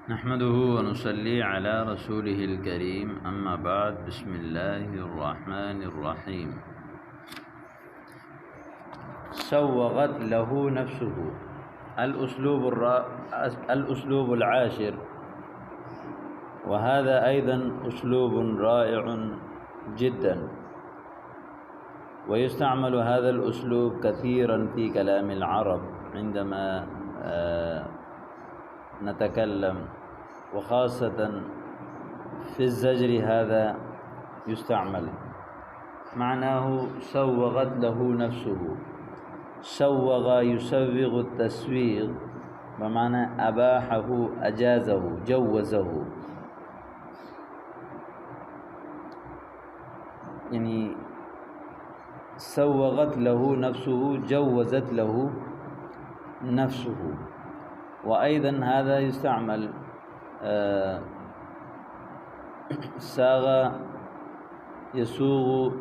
نحمده ونصلي على رسوله الكريم اما بعد بسم الله الرحمن الرحيم. سوغت له نفسه الأسلوب العاشر، وهذا أيضا أسلوب رائع جدا، ويستعمل هذا الأسلوب كثيرا في كلام العرب عندما نتكلم، وخاصة في الزجر هذا يستعمل. معناه سوغت له نفسه. سوغ يسوغ التسويغ بمعنى أباحه، أجازه، جوزه، يعني سوغت له نفسه، جوزت له نفسه. وأيضا هذا يستعمل ساغ يسوغ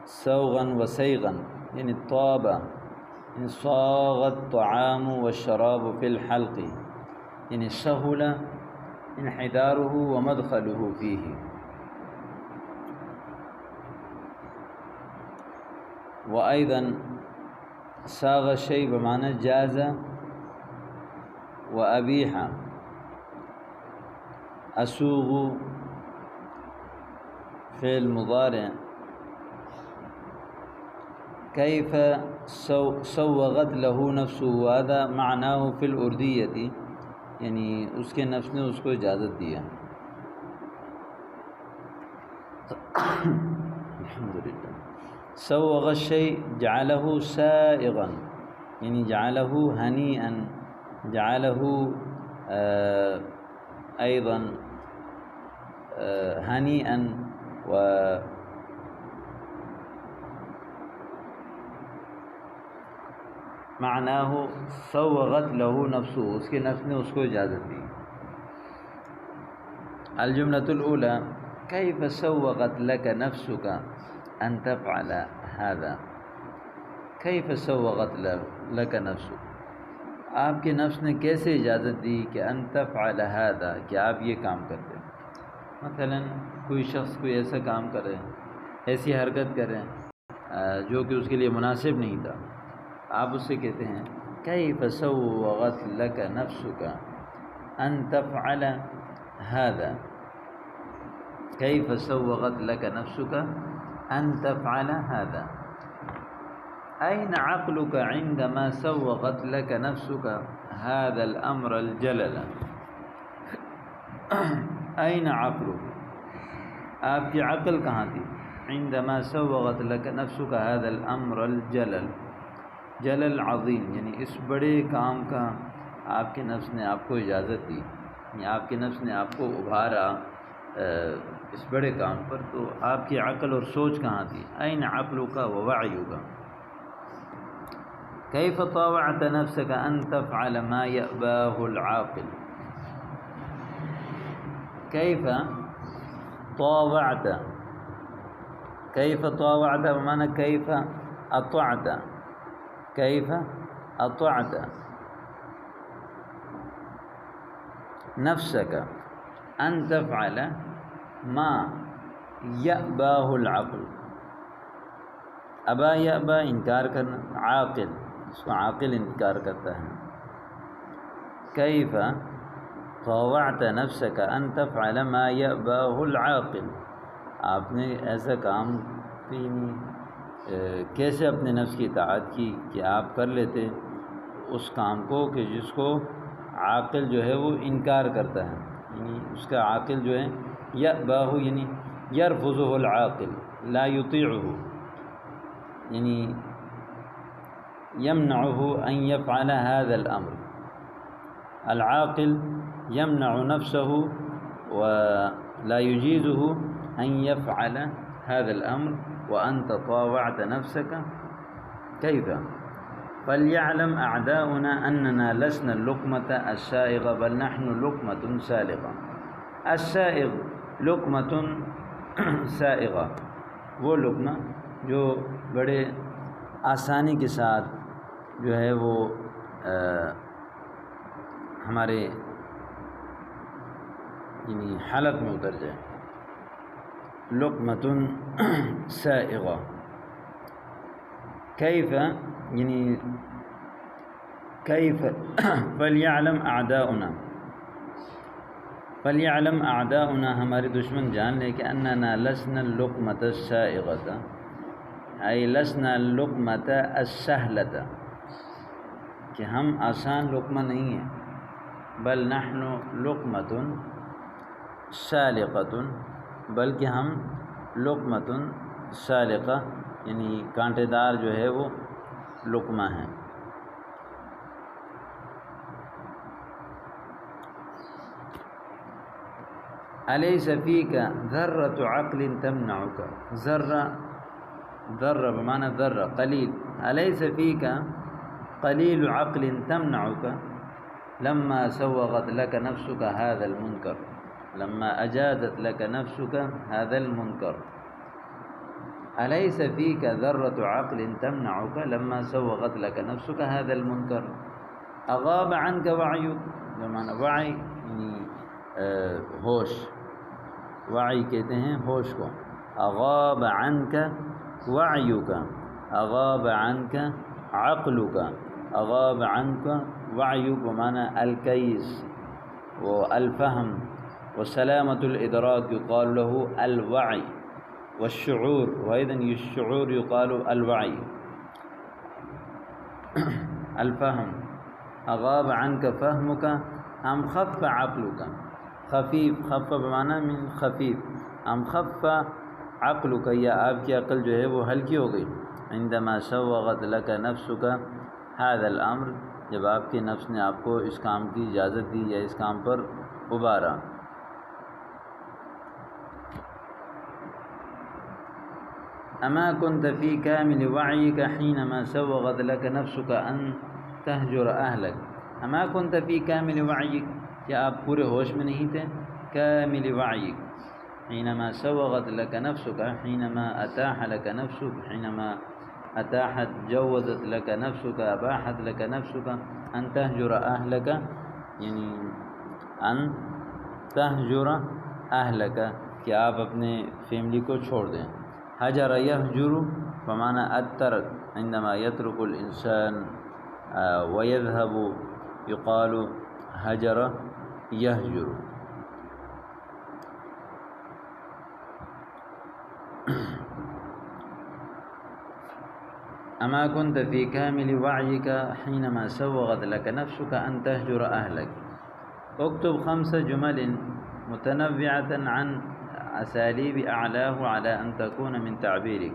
سوغا وسيغا، يعني طاب، يعني صاغ الطعام والشراب في الحلق، يعني سهل انحداره ومدخله فيه. وأيضا ساغ الشيء بمعنى جاز وأبيح. أسوغ فعل مضارع. كيف سوغت له نفسه، هذا معناه في الأردية، یعنی اس کے نفس نے اس کو اجازت دیا. الحمدللہ. سوغ الشيء جعله سائغا، یعنی جعله هنيئا، جعله أيضا هنيئا. و معناه سوغت له نفسه، اس کے نفس نے اس کو اجازت دی. الجملة الأولى: كيف سوغت لك نفسك أن تفعل هذا. كيف سوغت لك نفسك، آپ کے نفس نے کیسے اجازت دی کہ ان تفعل هذا، کہ آپ یہ کام کرتے. مثلا کوئی شخص کوئی ایسا کام کرے، ایسی حرکت کرے جو کہ اس کے لیے مناسب نہیں تھا، آپ اس سے کہتے ہیں كيف سوغت لك نفسك أن تفعل هذا. كيف سوغت لك نفسك أن تفعل هذا. أين عقلك عندما سوغت لك نفسك هذا الأمر الجلل. أين عقلك، آپ کی عقل کہاں تھی. عندما سوغت لك نفسك هذا الأمر الجلل. جلل عظیم، یعنی اس بڑے کام کا آپ کے نفس نے آپ کو اجازت دی، یعنی آپ کے نفس نے آپ کو ابھارا اس بڑے کام پر، تو آپ کی عقل اور سوچ کہاں تھی. أين عقلك ووعيك. كيف طاوعت نفسك أن تفعل ما يأباه العاقل. كيف طاوعت، كيف طاوعت بمعنى كيف أطعت. كيف أطعت نفسك أن تفعل ما يأباه العقل. ابا یأبا انکار کرنا، عاقل اس کو عاقل انکار کرتا ہے. كيف طاوعت نفسك أن تفعل ما يأباه العاقل. آپ نے ایسا کام کیسے اپنے نفس کی اطاعت کی کہ آپ کر لیتے اس کام کو کہ جس کو عاقل جو ہے وہ انکار کرتا ہے، یعنی اس کا عاقل جو ہے یأباہ یعنی یرفضہ العاقل، لا یطیعہ، یعنی یمنعہ ان یفعل هذا الامر. العاقل یمنع نفسه ولا یجیزہ ان یفعل هذا الامر، وأنت طاوعت نفسك. كيف. فليعلم أعداؤنا أننا لسنا اللقمة السائغة بل نحن لقمة سالغة. السائغ لقمة سائغة، وہ لقمہ جو بڑے آسانی کے ساتھ جو ہے وہ ہمارے یعنی حلق میں اتر جائے. لقمۃ سائغہ. کیف یعنی کیف فلیعلم اعداؤنا، فلیعلم اعداؤنا ہمارے دشمن جان لے کہ اننا لسنا اللقمۃ السائغۃ ای لسنا اللقمۃ السہلۃ، کہ ہم آسان لقمہ نہیں ہیں، بل نحن لقمۃ سالقۃ، بلکہ ہم لقمۃ سالقہ یعنی کانٹے دار جو ہے وہ لقمہ ہیں. الیس فیک ذرۃ عقل تمنعک، ذرہ بمعنی ذرہ قلیل، الیس فیک قلیل عقل تمنعک لما سوغت لك نفسك هذا المنکر، لما اجازت لك نفسك هذا المنکر. الیس فیک ذرۃ عقل تمنعک لما سوغت لك نفسك هذا المنکر. اغاب عنك وعیک بمعنی وعی یعنی ہوش، وعی کہتے ہیں ہوش کو. اغاب عنك وعیک، اغاب عنك عقلك، اغاب عنك وعیک بمعنی الکیس والفهم وسلامة الإدراك يقال له الوعي، والشعور وأيضا الشعور يقال الوعي. الفهم أغاب عنك فهمك أم خف عقلك، خفیف خف بمعنی من خفیف، أم خف عقلك یا آپ کی عقل جو ہے وہ ہلکی ہو گئی. عندما سوغت لك نفسك هذا الأمر، جب آپ کے نفس نے آپ کو اس کام کی اجازت دی یا اس کام پر ابھارا. اما كنت في كامل وعيك حينما سوغت لك نفسك ان تهجر اهلك. اما كنت في كامل وعيك، کیا آپ پورے ہوش میں نہیں تھے؟ كامل وعيك حينما سوغت لك نفسك، حينما اتاح لك نفسك، حينما اتاحت جوزت لك نفسك، اباحت لك نفسك ان تهجر اهلك، یعنی ان تهجر اهلك کہ آپ اپنے فیملی کو چھوڑ دیں. حجر یحجر بمعنی الترک، عندما يترك الانسان ويذهب يقال حجر یحجر. اما كنت في كامل وعيك حينما سوغت لك نفسك ان تهجر اهلك. اكتب 5 جمل متنوعة عن اسالیب اعلاه على ان تكون من تعبیرک.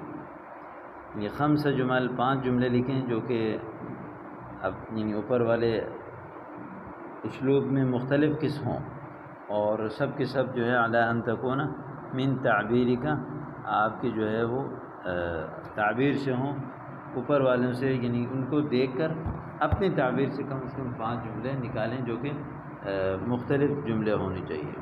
یہ 5 جمل 5 جملے لکھیں جو کہ اب یعنی اوپر والے اسلوب میں مختلف قسم ہوں اور سب کے سب جو ہے على ان تكون من تعبیرک، آپ کی جو ہے وہ تعبیر سے ہوں، اوپر والوں سے یعنی ان کو دیکھ کر اپنی تعبیر سے کم 5 جملے نکالیں جو کہ مختلف جملے ہونی چاہیے.